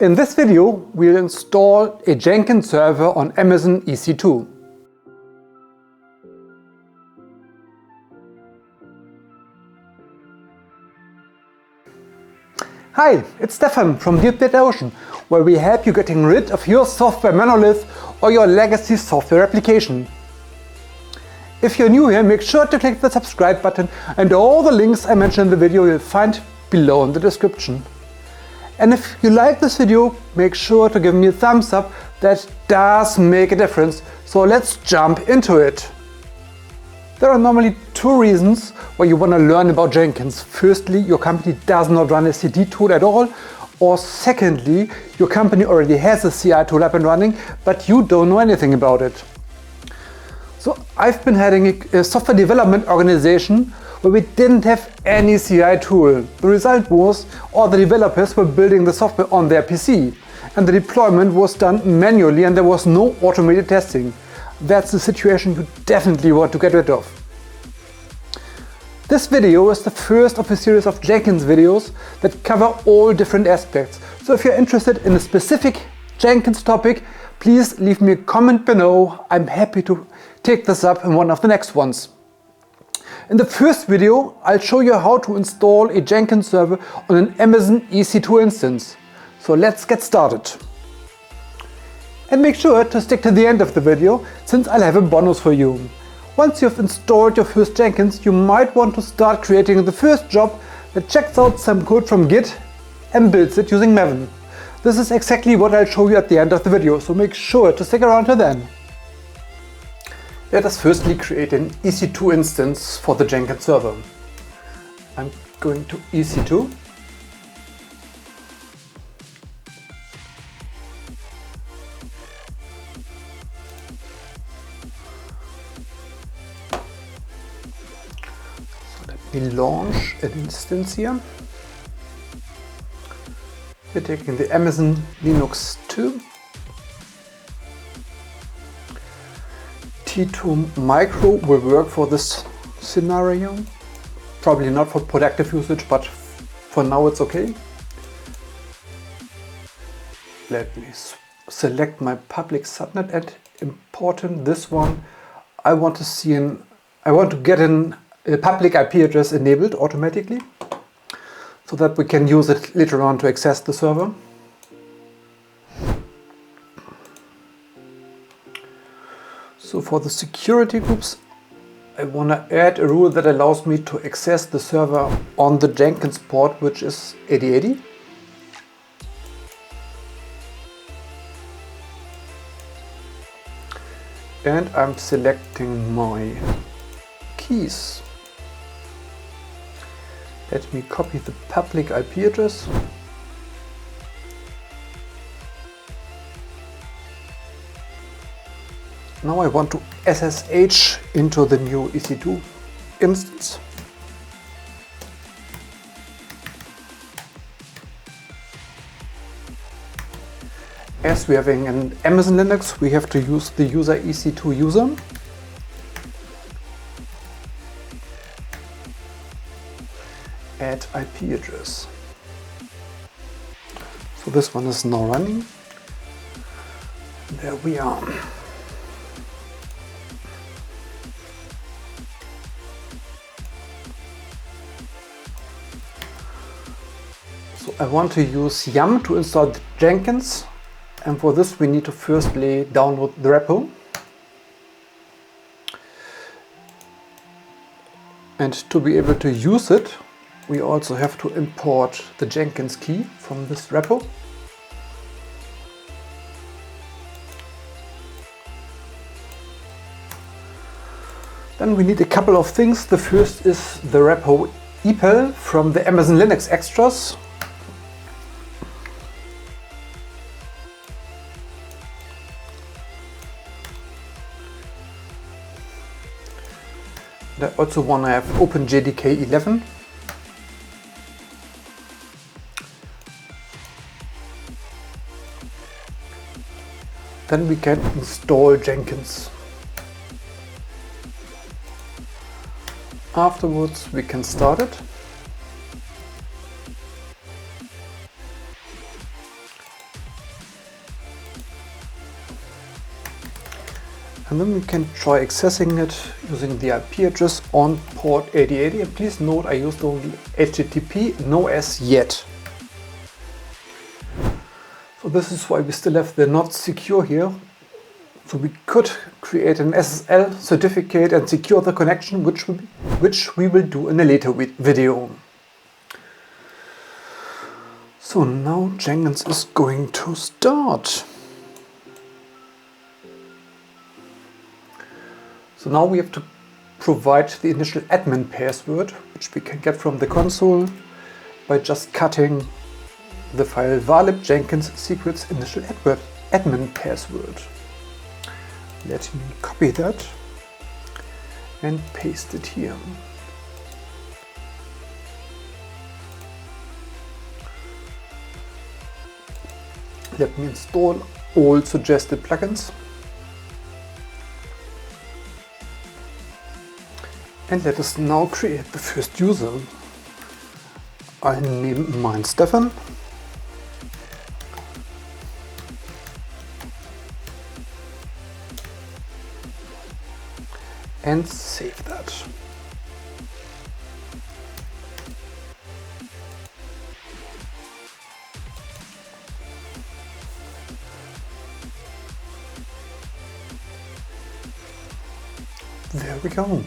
In this video, we'll install a Jenkins server on Amazon EC2. Hi, it's Stefan from DeepOcean, where we help you getting rid of your software monolith or your legacy software application. If you're new here, make sure to click the subscribe button, and all the links I mentioned in the video you'll find below in the description. And if you like this video, make sure to give me a thumbs up. That does make a difference. So let's jump into it. There are normally two reasons why you want to learn about Jenkins. Firstly, your company does not run a CD tool at all. Or secondly, your company already has a CI tool up and running, but you don't know anything about it. So I've been heading a software development organization where we didn't have any CI tool. The result was all the developers were building the software on their PC, and the deployment was done manually and there was no automated testing. That's the situation you definitely want to get rid of. This video is the first of a series of Jenkins videos that cover all different aspects. So if you're interested in a specific Jenkins topic, please leave me a comment below. I'm happy to take this up in one of the next ones. In the first video, I'll show you how to install a Jenkins server on an Amazon EC2 instance. So let's get started. And make sure to stick to the end of the video, since I'll have a bonus for you. Once you've installed your first Jenkins, you might want to start creating the first job that checks out some code from Git and builds it using Maven. This is exactly what I'll show you at the end of the video, so make sure to stick around till then. Let us firstly create an EC2 instance for the Jenkins server. I'm going to EC2. So let me launch an instance here. We're taking the Amazon Linux 2. T2 Micro will work for this scenario. Probably not for productive usage, but for now it's okay. Let me select my public subnet, and important this one, I want to get a public IP address enabled automatically, so that we can use it later on to access the server. So for the security groups, I want to add a rule that allows me to access the server on the Jenkins port, which is 8080. And I'm selecting my keys. Let me copy the public IP address. Now I want to SSH into the new EC2 instance. As we're having an Amazon Linux, we have to use the user EC2 user. Add IP address. So this one is now running. There we are. So I want to use yum to install Jenkins, and for this we need to firstly download the repo. And to be able to use it, we also have to import the Jenkins key from this repo. Then we need a couple of things. The first is the repo EPEL from the Amazon Linux extras. I also want to have OpenJDK 11. Then we can install Jenkins. Afterwards we can start it. And then we can try accessing it using the IP address on port 8080. And please note I used only HTTP, no S yet. So this is why we still have the not secure here. So we could create an SSL certificate and secure the connection, which we will do in a later video. So now Jenkins is going to start. So now we have to provide the initial admin password, which we can get from the console by just cutting the file varlib Jenkins secrets initial admin password. Let me copy that and paste it here. Let me install all suggested plugins. And let us now create the first user. I'll name mine Stefan. And save that. There we go.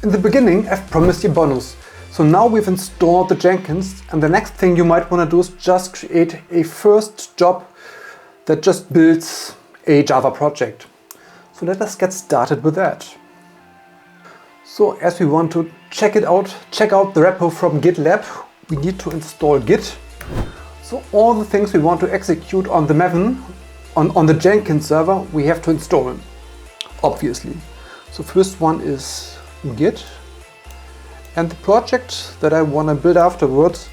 In the beginning, I've promised you bonus. So now we've installed the Jenkins, and the next thing you might want to do is just create a first job that just builds a Java project. So let us get started with that. So as we want to check out the repo from GitLab, we need to install Git. So all the things we want to execute on the Maven, on the Jenkins server, we have to install, obviously. So first one is Git, and the project that I want to build afterwards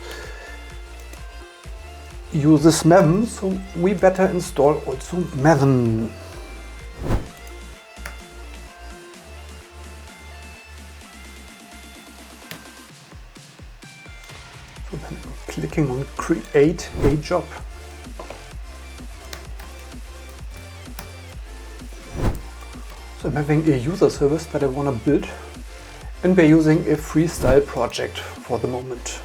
uses Maven, so we better install also Maven. So then I'm clicking on create a job. So I'm having a user service that I want to build, and we're using a freestyle project for the moment.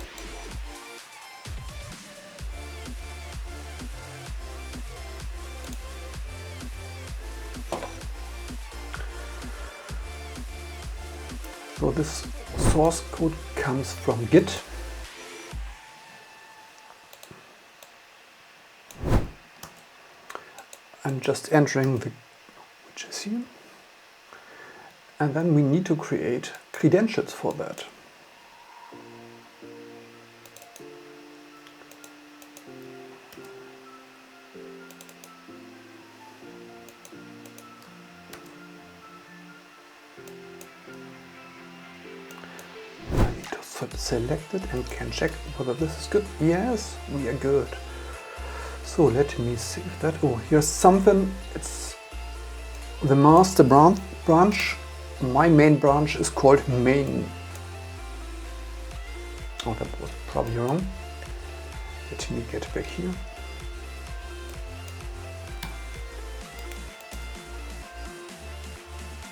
So this source code comes from Git. I'm just entering the which is here. And then we need to create credentials for that. I need to select it and can check whether this is good. Yes, we are good. So let me save that. Oh, here's something. It's the master branch. My main branch is called main. Oh, that was probably wrong. Let me get back here.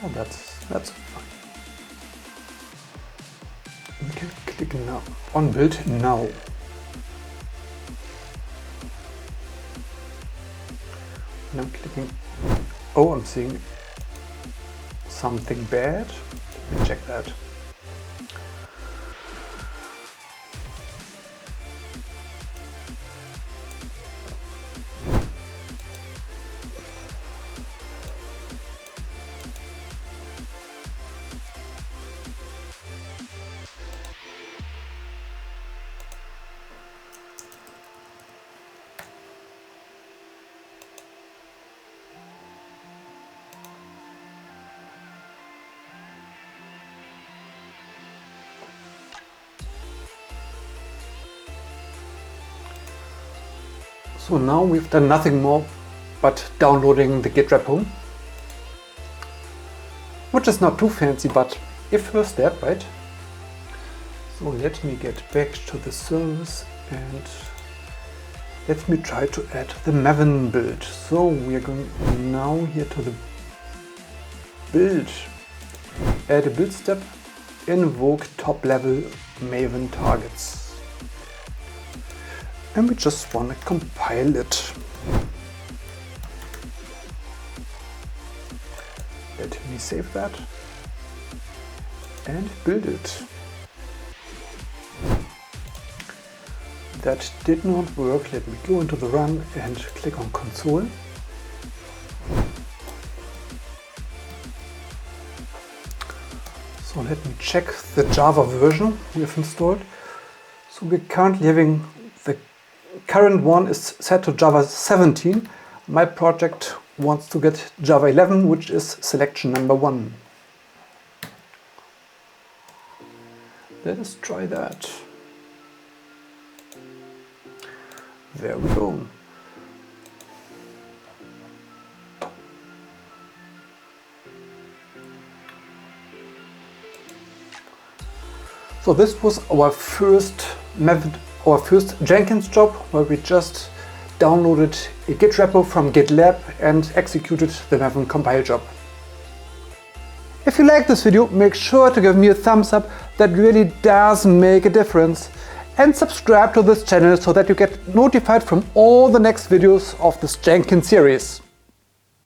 Oh, that's fine. We can click now on build now. And I'm clicking. Oh, I'm seeing something bad. Let me check that. So now we've done nothing more but downloading the Git repo, which is not too fancy, but a first step, right? So let me get back to the service and Let me try to add the Maven build. So we are going now here to the build. Add a build step, invoke top level Maven targets. And we just want to compile it. Let me save that and build it. That did not work. Let me go into the run and click on console. So let me check the Java version we have installed. So we're currently having the current one is set to Java 17. My project wants to get Java 11, which is selection number 1. Let us try that. There we go. So this was our first Jenkins job, where we just downloaded a Git repo from GitLab and executed the Maven compile job. If you like this video, make sure to give me a thumbs up. That really does make a difference. And subscribe to this channel so that you get notified from all the next videos of this Jenkins series.